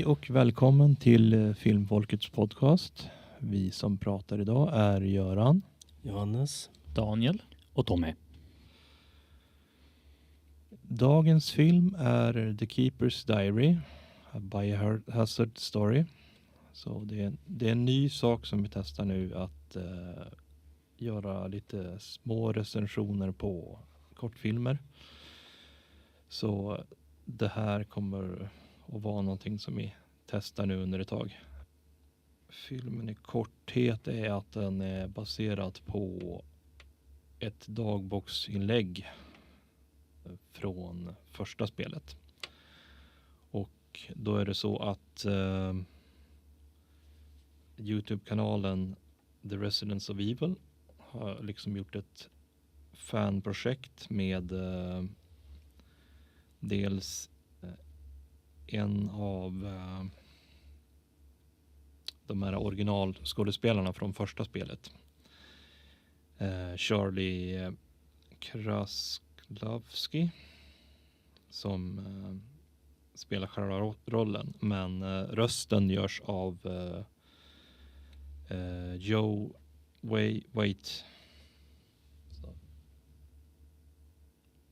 Hej och välkommen till Filmfolkets podcast. Vi som pratar idag är Göran, Johannes, Daniel och Tommy. Dagens film är The Keeper's Diary, A Biohazard Story. Så det är en ny sak som vi testar nu, att göra lite små recensioner på kortfilmer. Så det här kommer att vara någonting som vi testar nu under ett tag. Filmen i korthet är att den är baserad på ett dagboksinlägg från första spelet. Och då är det så att YouTube-kanalen The Residents of Evil har liksom gjort ett fanprojekt med dels en av de här originalskådespelarna från första spelet. Charlie Kraskowski som spelar själva rollen, men rösten görs av Joe White.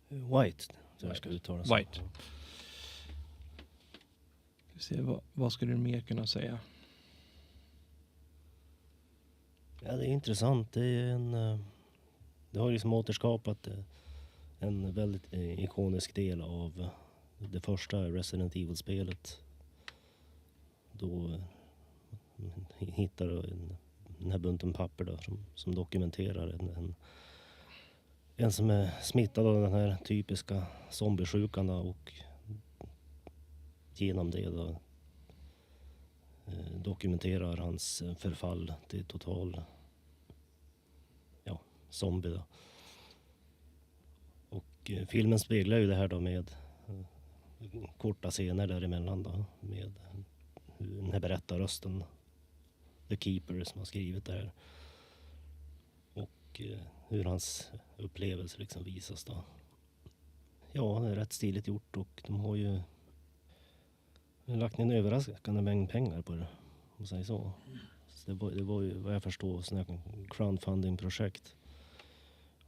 White, så jag ska uttala så. White. Vi ser, vad skulle du mer kunna säga? Ja, det är intressant. Det har liksom återskapat en väldigt ikonisk del av det första Resident Evil-spelet. Då hittar du den här bunten papper då, som dokumenterar en som är smittad av den här typiska zombiesjukan då, och genom det då dokumenterar hans förfall till total zombie då. Och filmen speglar ju det här då med korta scener däremellan då, med den här berättarrösten, The Keeper, som har skrivit det här, och hur hans upplevelse liksom visas då. Ja, det är rätt stiligt gjort, och de har ju lagt ner en överraskande mängd pengar på det, om man säger så. Så det var ju, vad jag förstår, sådana här crowdfunding-projekt.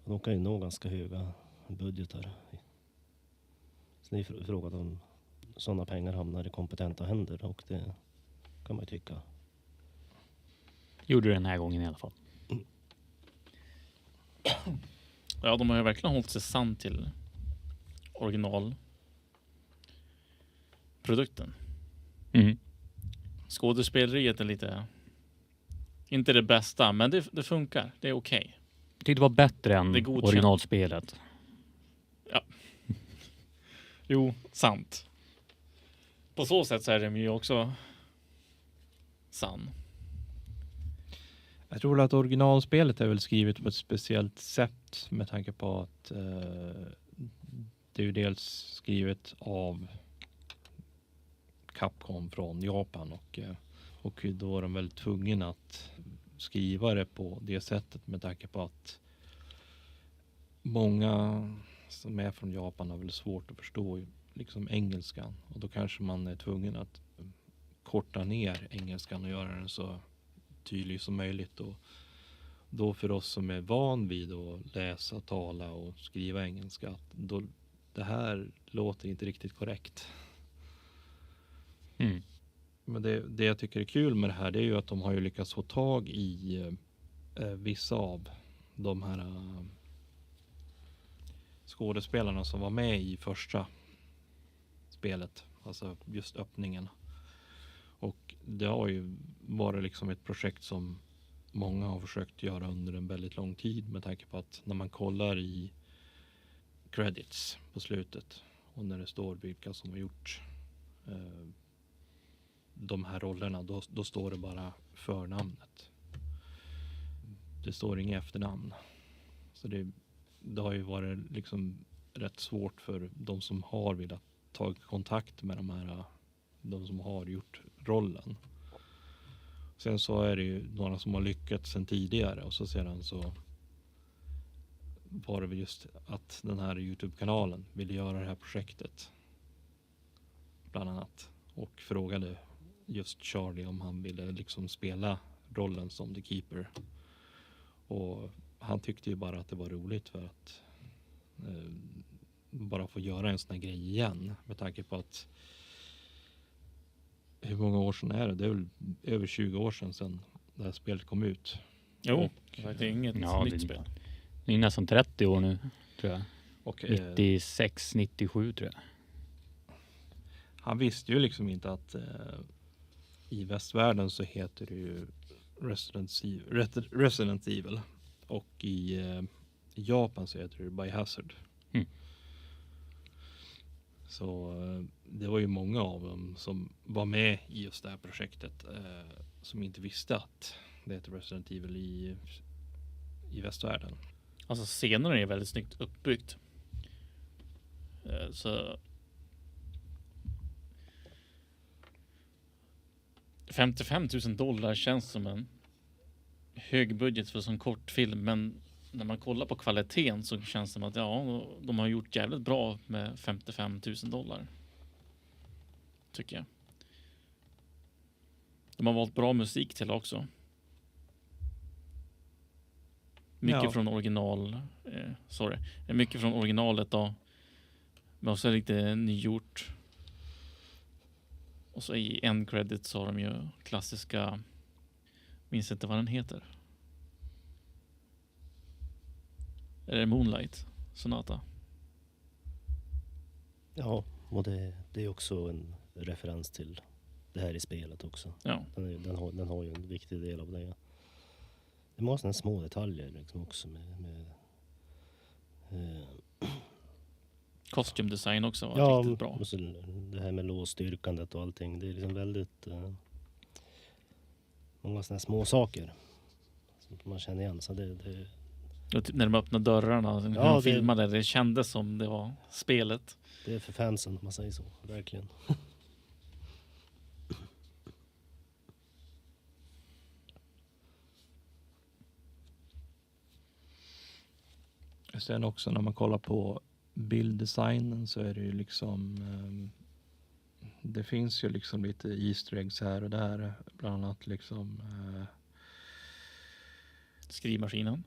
Och de kan ju nå ganska höga budgetar. Så det är frågan om sådana pengar hamnar i kompetenta händer, och det kan man ju tycka. Gjorde det den här gången i alla fall. Ja, de har ju verkligen hållit sig sann till originalprodukten. Mm. Skådespeleriet är lite, inte det bästa, men det funkar. Det är okej. Jag tyckte det var bättre än Det är godkänt. originalspelet. Ja. Jo, sant. På så sätt så är det ju också sann. Jag tror att originalspelet är väl skrivet på ett speciellt sätt med tanke på att det är ju dels skrivet av Capcom från Japan, och då är de väl tvungna att skriva det på det sättet med tanke på att många som är från Japan har väl svårt att förstå liksom engelskan, och då kanske man är tvungen att korta ner engelskan och göra den så tydlig som möjligt, och då för oss som är van vid att läsa, tala och skriva engelska, att då, det här låter inte riktigt korrekt. Mm. Men det jag tycker är kul med det här, det är ju att de har ju lyckats få tag i vissa av de här skådespelarna som var med i första spelet, alltså just öppningen. Och det har ju varit liksom ett projekt som många har försökt göra under en väldigt lång tid, med tanke på att när man kollar i credits på slutet och när det står vilka som har gjort de här rollerna, då står det bara förnamnet. Det står inget efternamn. Så det har ju varit liksom rätt svårt för de som har velat ta kontakt med de som har gjort rollen. Sen så är det ju några som har lyckats sen tidigare, och så sedan så var det väl just att den här YouTube-kanalen ville göra det här projektet bland annat, och frågade just Charlie om han ville liksom spela rollen som The Keeper. Och han tyckte ju bara att det var roligt för att bara få göra en sån här grej igen. Med tanke på att hur många år sedan är det? Det är väl över 20 år sedan det här spelet kom ut. Jo, det är inget nytt spel. Det är nästan 30 år nu, tror jag. Och 96, 97 tror jag. han visste ju liksom inte att i västvärlden så heter det ju Resident Evil. Och i Japan så heter det Biohazard. Mm. Så det var ju många av dem som var med i just det här projektet som inte visste att det heter Resident Evil i västvärlden. Alltså scenerna är väldigt snyggt uppbyggt. Så $55,000 känns som en hög budget för en sån kort film, men när man kollar på kvaliteten så känns det som att ja, de har gjort jävligt bra med $55,000. Tycker jag. De har valt bra musik till också. Mycket från mycket från originalet då. Men också lite nygjort. Och så i end credit så har de ju klassiska, minns inte vad den heter. Är det Moonlight Sonata? Ja, och det är också en referens till det här i spelet också. Ja. Den har ju en viktig del av det. Det är många sådana små detaljer liksom också med Costume design också var riktigt bra. Och så det här med låsstyrkandet och allting. Det är liksom väldigt många sådana små saker som man känner igen. Så det Och typ när de öppnade dörrarna när de filmade, det kändes som det var spelet. Det är för fansen om man säger så, verkligen. Sen också när man kollar på bilddesignen så är det ju liksom det finns ju liksom lite Easter eggs här och där, bland annat liksom skrivmaskinen.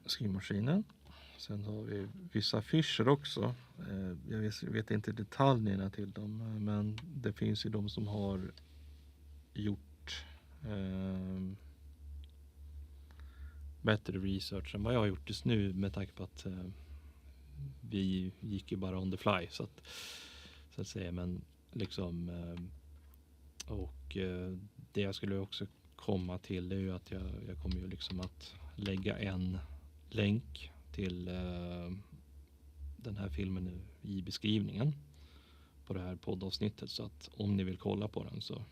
Sen har vi vissa affischer också. Jag vet inte detaljerna till dem, men det finns ju de som har gjort bättre research än vad jag har gjort just nu, med tanke på att vi gick ju bara on the fly så att säga, men liksom det jag skulle också komma till är ju att jag kommer ju liksom att lägga en länk till den här filmen nu i beskrivningen på det här poddavsnittet, så att om ni vill kolla på den så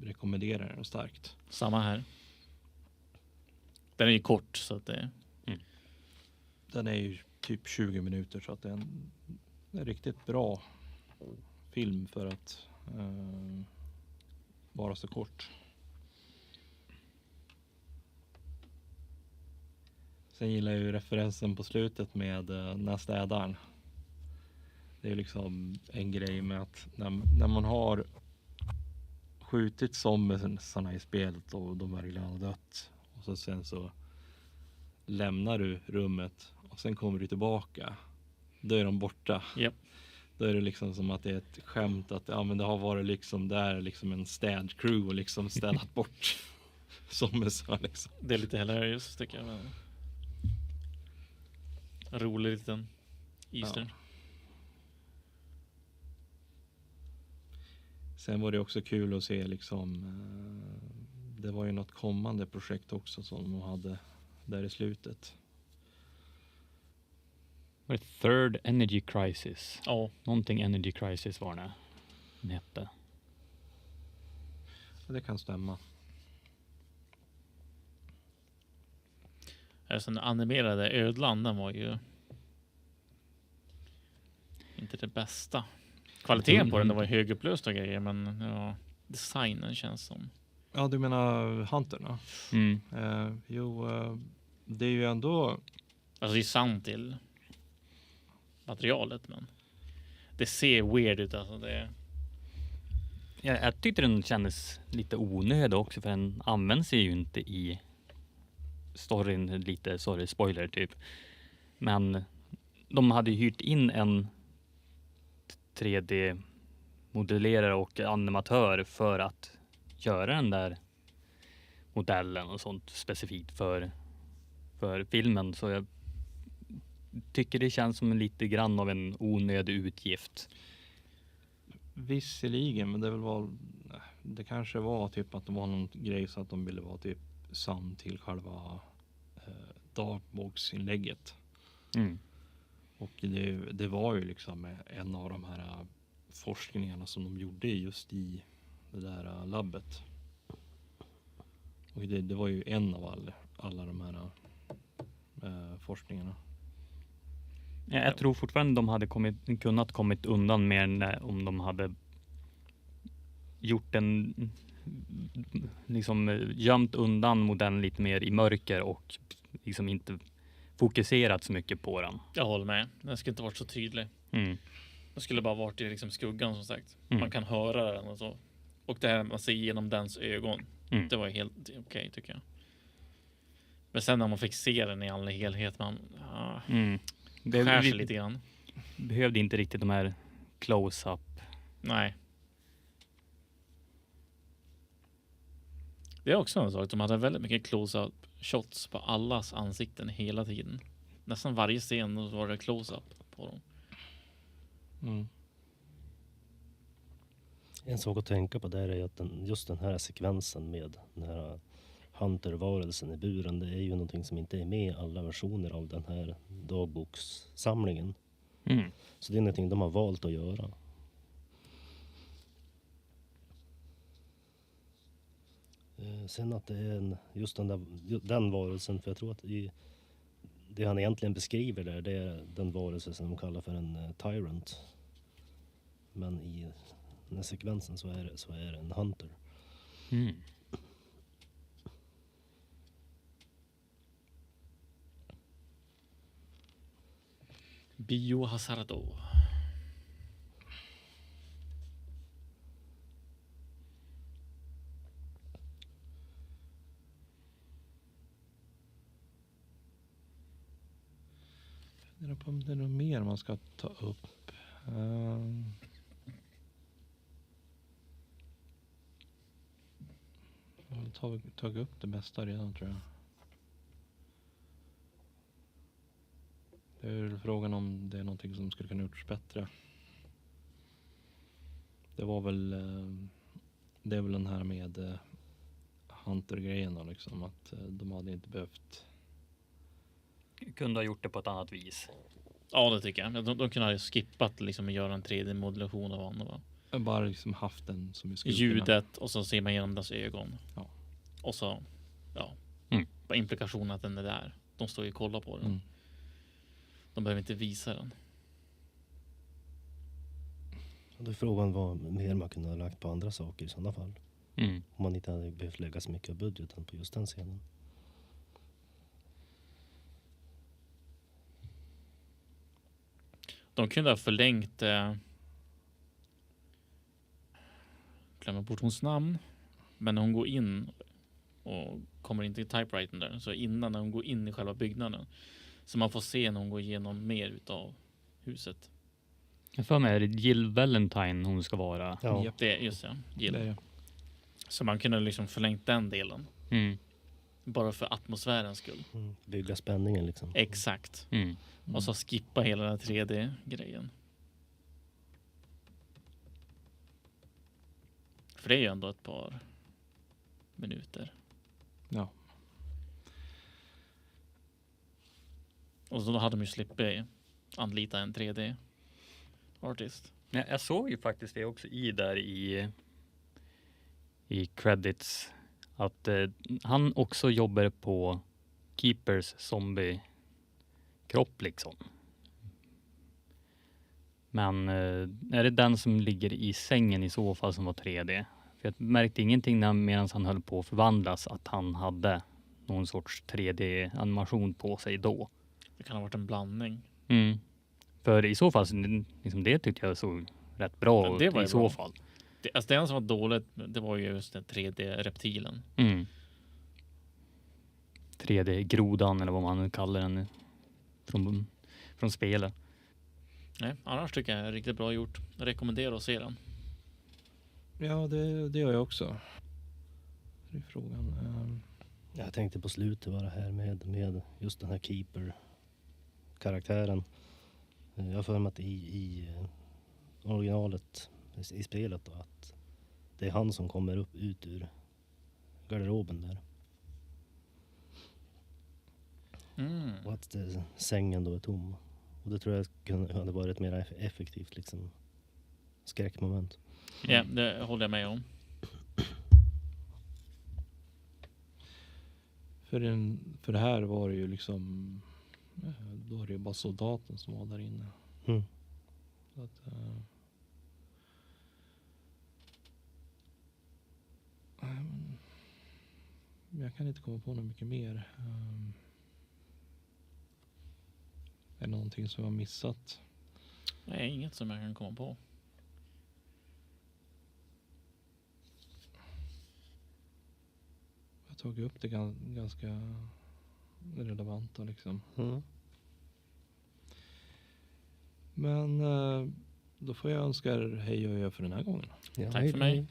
rekommenderar jag den starkt. Samma här. Den är ju kort så att det Den är ju typ 20 minuter, så att det är en riktigt bra film för att vara så kort. Sen gillar jag ju referensen på slutet med när städaren. Det är liksom en grej med att när man har skjutit zombiesarna i spelet och de verkligen har dött, och så sen så lämnar du rummet och sen kommer du tillbaka, då är de borta. Yep. Då är det liksom som att det är ett skämt att men det har varit liksom där liksom en städcrew och liksom städat bort zombiesarna liksom. Det är lite hilarious tycker jag. Men rolig liten Easter. Ja. Sen var det också kul att se liksom det var ju något kommande projekt också som de hade där i slutet. Var det Third Energy Crisis? Ja. Någonting Energy Crisis var det. Den hette. Ja, det kan stämma. Alltså den animerade ödlan, den var ju inte det bästa. Kvaliteten på den var högupplöst och grejer, men ja, designen känns som... Ja, du menar Hunterna? Mm. Det är ju ändå... Alltså det är sant till materialet, men det ser weird ut. Alltså det... Jag tyckte den kändes lite onödig också, för den används ju inte i storyn, lite, sorry, spoiler typ. Men de hade ju hyrt in en 3D-modellerare och animatör för att göra den där modellen och sånt specifikt för filmen. Så jag tycker det känns som lite grann av en onödig utgift. Visserligen, men det kanske var typ att det var någon grej så att de ville vara typ sann till själva dagboksinlägget. Mm. Och det var ju liksom en av de här forskningarna som de gjorde just i det där labbet. Och det var ju en av alla de här forskningarna. Ja, jag tror fortfarande de hade kunnat kommit undan mer om de hade gjort en, liksom gömt undan modellen lite mer i mörker och liksom inte fokuserat så mycket på den. Jag håller med. Den skulle inte varit så tydlig. Mm. Det skulle bara varit i liksom skuggan som sagt. Mm. Man kan höra den och så. Och det här man ser genom dens ögon. Mm. Det var helt okej, tycker jag. Men sen när man fick se den i all helhet, man skär sig lite grann. Behövde inte riktigt de här close-up. Nej. Det är också en sak. De hade väldigt mycket close-up shots på allas ansikten hela tiden. Nästan varje scen var det close-up på dem. Mm. En sak att tänka på där är att just den här sekvensen med den här Hunter-varelsen i buren, det är ju någonting som inte är med i alla versioner av den här dagbokssamlingen. Mm. Så det är någonting de har valt att göra. Sen att det är just den varelsen, för jag tror att det han egentligen beskriver där, det är den varelse som de kallar för en tyrant. Men i den här sekvensen så är det en hunter. Mm. Biohazardo. Jag undrar om det är något mer man ska ta upp. Jag har tagit upp det mesta redan, tror jag. Det är väl frågan om det är någonting som skulle kunna gjorts bättre. Det var väl det är väl den här med Hunter-grejen då, liksom, att de hade inte behövt. Kunde ha gjort det på ett annat vis. Ja, det tycker jag. De kunde ha skippat liksom att göra en 3D-modulation av honom. Bara liksom haft den som i skuggorna. Ljudet och så ser man genom deras ögon. Ja. Och så, ja. Mm. Bara implikationen att den är där. De står ju och kollar på den. Mm. De behöver inte visa den. Och då är frågan vad mer man kunde ha lagt på andra saker i sådana fall. Mm. Om man inte hade behövt lägga så mycket av budgeten på just den scenen. De kunde ha förlängt glömmer bort hons namn. Men när hon går in och kommer in till typewritern där, så innan när hon går in i själva byggnaden, så man får se när hon går igenom mer utav huset. Jag för mig är det Jill Valentine hon ska vara. Ja. Japp. Det är just det, Jill. Det är det. Så man kunde liksom förlängt den delen. Mm. Bara för atmosfärens skull. Bygga spänningen liksom. Exakt. Mm. Och så skippa hela den här 3D-grejen. För det är ju ändå ett par minuter. Ja. Och så hade de ju slippt anlita en 3D-artist. Jag såg ju faktiskt det också i credits att han också jobbar på Keepers zombie-kropp liksom. Men är det den som ligger i sängen i så fall som var 3D? För jag märkte ingenting medan han höll på att förvandlas att han hade någon sorts 3D-animation på sig då. Det kan ha varit en blandning. Mm. För i så fall, liksom det tyckte jag såg rätt bra Ja, det var i ju så bra. fall. Det enda som var dåligt, det var ju just den 3D-reptilen. 3D-grodan eller vad man kallar den från spelet. Nej, annars tycker jag är riktigt bra gjort. Jag rekommenderar att se den. Ja, det gör jag också. Det är frågan. Jag tänkte på slutet bara här med just den här Keeper-karaktären. Jag har för mig att i originalet i spelet då, att det är han som kommer ut ur garderoben där. Och att sängen då är tom. Och det tror jag hade varit ett mer effektivt liksom skräckmoment. Ja, det håller jag med om. För det här var det ju liksom, då var det ju bara soldaten som var där inne. Så att, jag kan inte komma på något mycket mer. Är det någonting som jag har missat? Nej, inget som jag kan komma på. Jag har tagit upp det ganska relevanta liksom. Men då får jag önska er hej och hö för den här gången. Ja, Tack för mig.